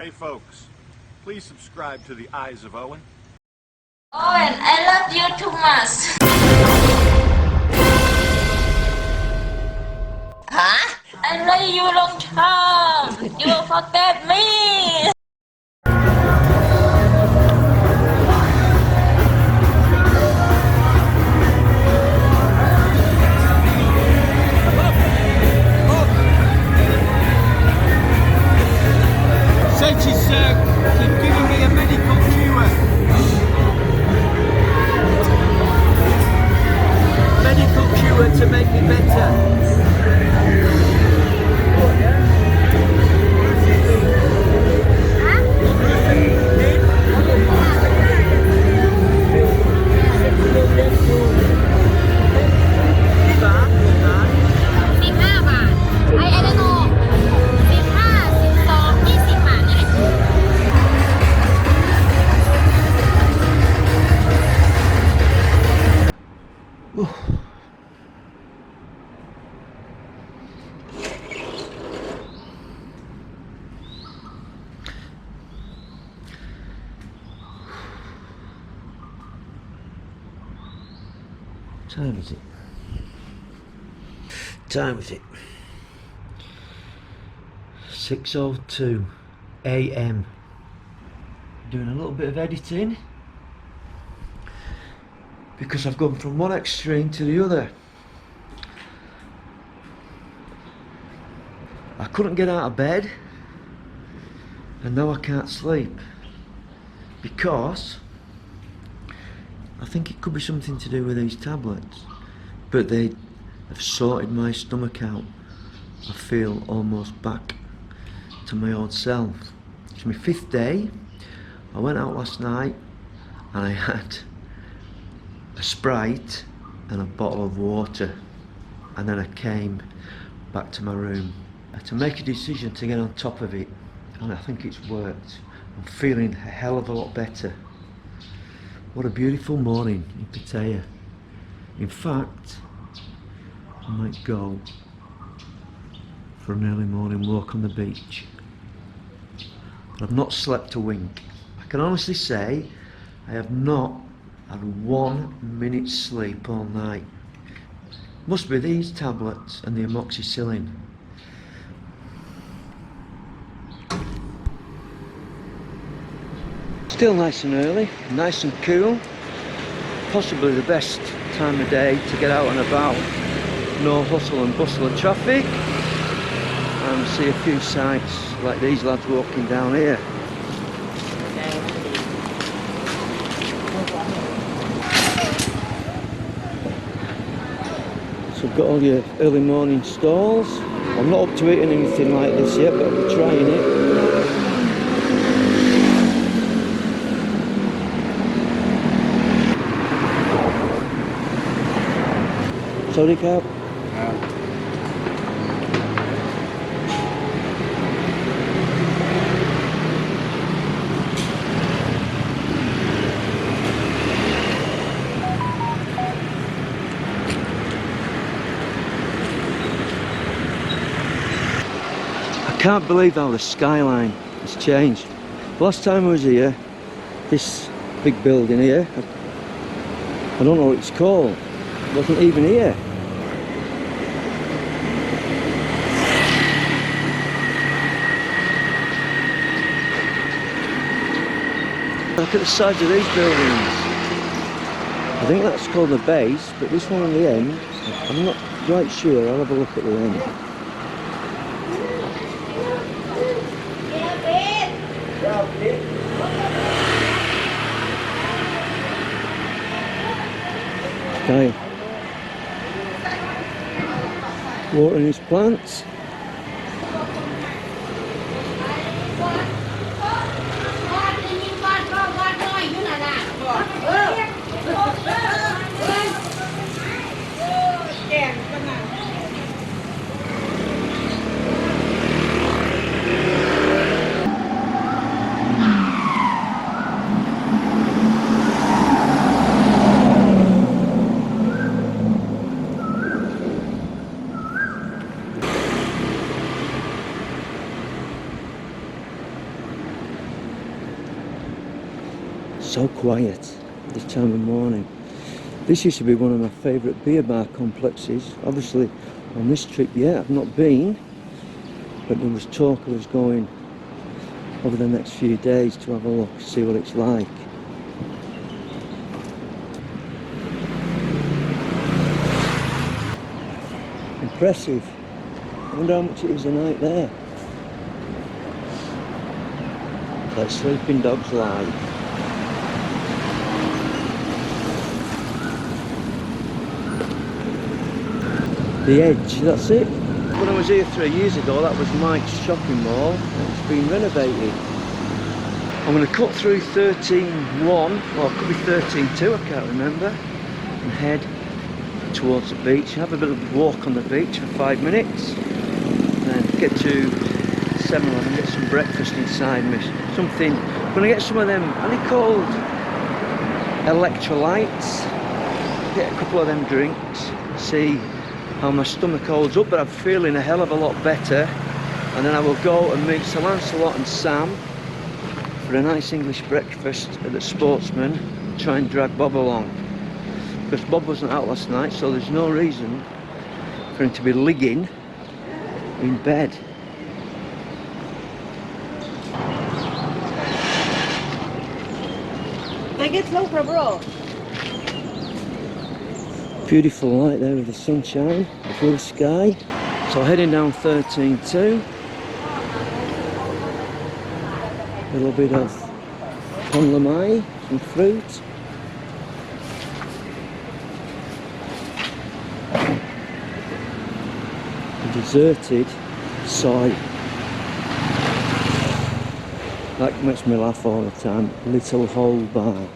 Hey folks, please subscribe to the Eyes of Owen. Owen, I love you too much. Huh? I love you long time. You will forget me. Said she's giving me a medical cure. Medical cure to make me better. Time is it? Time is it? 6:02 AM. Doing a little bit of editing because I've gone from one extreme to the other. I couldn't get out of bed and now I can't sleep because I think it could be something to do with these tablets, but they have sorted my stomach out. I feel almost back to my old self. It's my 5th day. I went out last night and I had a Sprite and a bottle of water, and then I came back to my room to make a decision to get on top of it, and I think it's worked. I'm feeling a hell of a lot better. What a beautiful morning in Pattaya. In fact, I might go for an early morning walk on the beach. But I've not slept a wink. I can honestly say I have not had 1 minute's sleep all night. Must be these tablets and the amoxicillin. Still nice and early, nice and cool. Possibly the best time of day to get out and about. No hustle and bustle of traffic. And see a few sights like these lads walking down here. So we've got all your early morning stalls. I'm not up to eating anything like this yet, but I'll be trying it. Sorry, Cap. I can't believe how the skyline has changed. Last time I was here, this big building here, I don't know what it's called. Wasn't even here. Look at the size of these buildings. I think that's called the base, but this one on the end, I'm not quite sure. I'll have a look at the end. Okay. Watering his plants. So quiet this time of morning. This used to be one of my favourite beer bar complexes. Obviously on this trip yet I've not been, but there was talk I was going over the next few days to have a look, see what it's like. Impressive. I wonder how much it is a night there. Like Sleeping Dogs Live. The Edge, that's it. When I was here 3 years ago, that was Mike's shopping mall. It's been renovated. I'm going to cut through 13.1, or it could be 13.2, I can't remember, and head towards the beach. Have a bit of a walk on the beach for 5 minutes, then get to 7-Eleven, get some breakfast inside me. Something, I'm going to get some of them, are they called electrolytes? Get a couple of them drinks, see how my stomach holds up, but I'm feeling a hell of a lot better. And then I will go and meet Sir Lancelot and Sam for a nice English breakfast at the Sportsman, try and drag Bob along. Because Bob wasn't out last night, so there's no reason for him to be ligging in bed. Bro. Beautiful light there with the sunshine, the blue sky. So heading down 13.2. A little bit of pon lamai, some fruit. A deserted soy. That makes me laugh all the time. Little Hole Bar.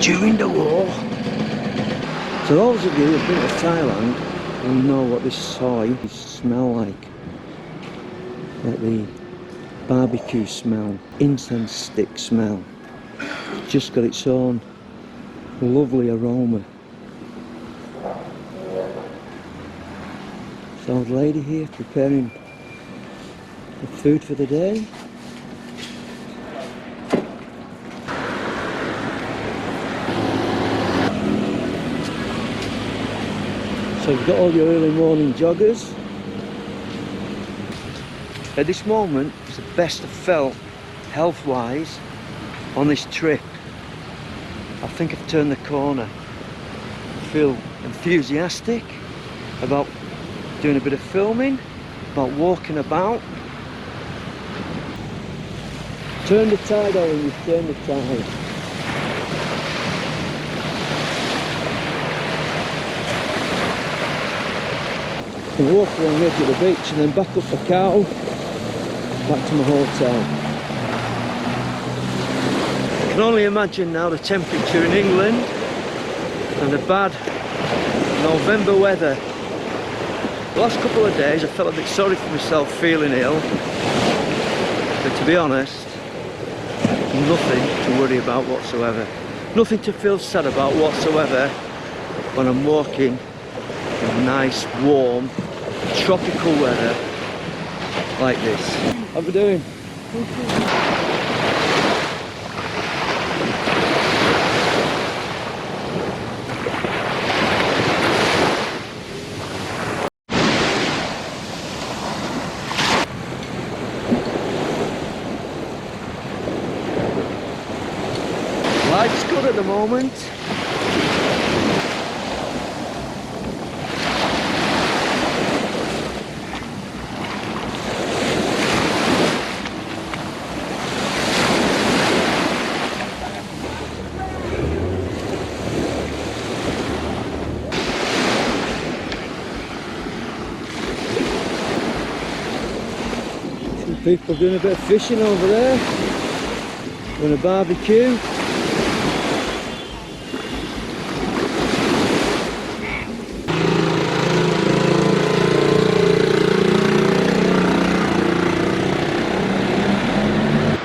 During the war. So those of you who've been to Thailand will know what this soy smell like. Like the barbecue smell, incense stick smell. It's just got its own lovely aroma. This old lady here preparing the food for the day. So you've got all your early morning joggers. At this moment, it's the best I've felt health-wise on this trip. I think I've turned the corner. I feel enthusiastic about doing a bit of filming, about walking about. Turn the tide, Owen, you turn the tide. I can walk along the edge of the beach and then back up the car, back to my hotel. I can only imagine now the temperature in England and the bad November weather. The last couple of days I felt a bit sorry for myself feeling ill, but to be honest, nothing to worry about whatsoever. Nothing to feel sad about whatsoever when I'm walking in nice, warm, tropical weather like this. How are we doing? Life's good at the moment. People doing a bit of fishing over there, doing a barbecue.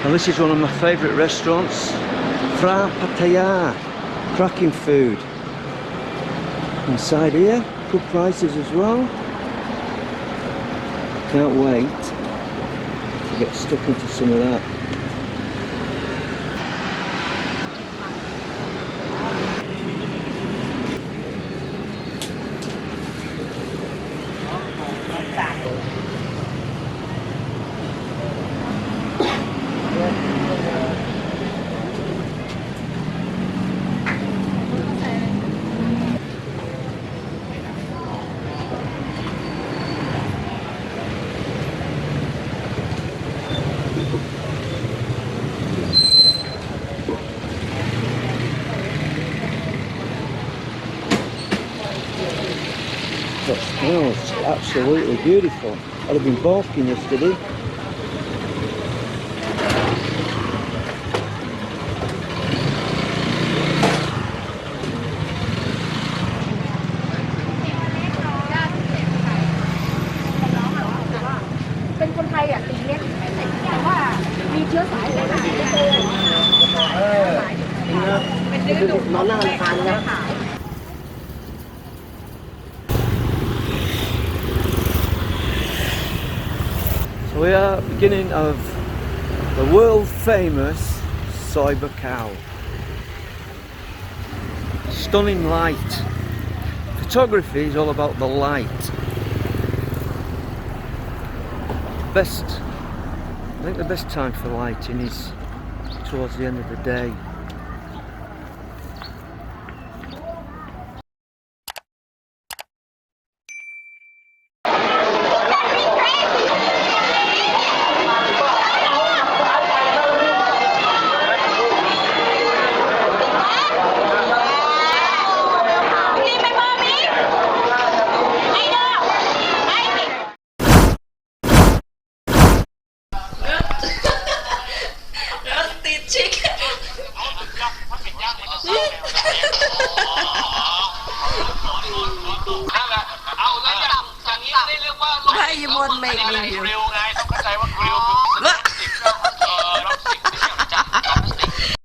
Now this is one of my favourite restaurants, Pattaya, cracking food. Inside here, Good prices as well. Can't wait to get stuck into some of that. That smells absolutely beautiful. I'd have been balking yesterday. So we are at the beginning of the world famous Soiba Cow. Stunning light. Photography is all about the light. I think the best time for lighting is towards the end of the day. Why you won't make me do?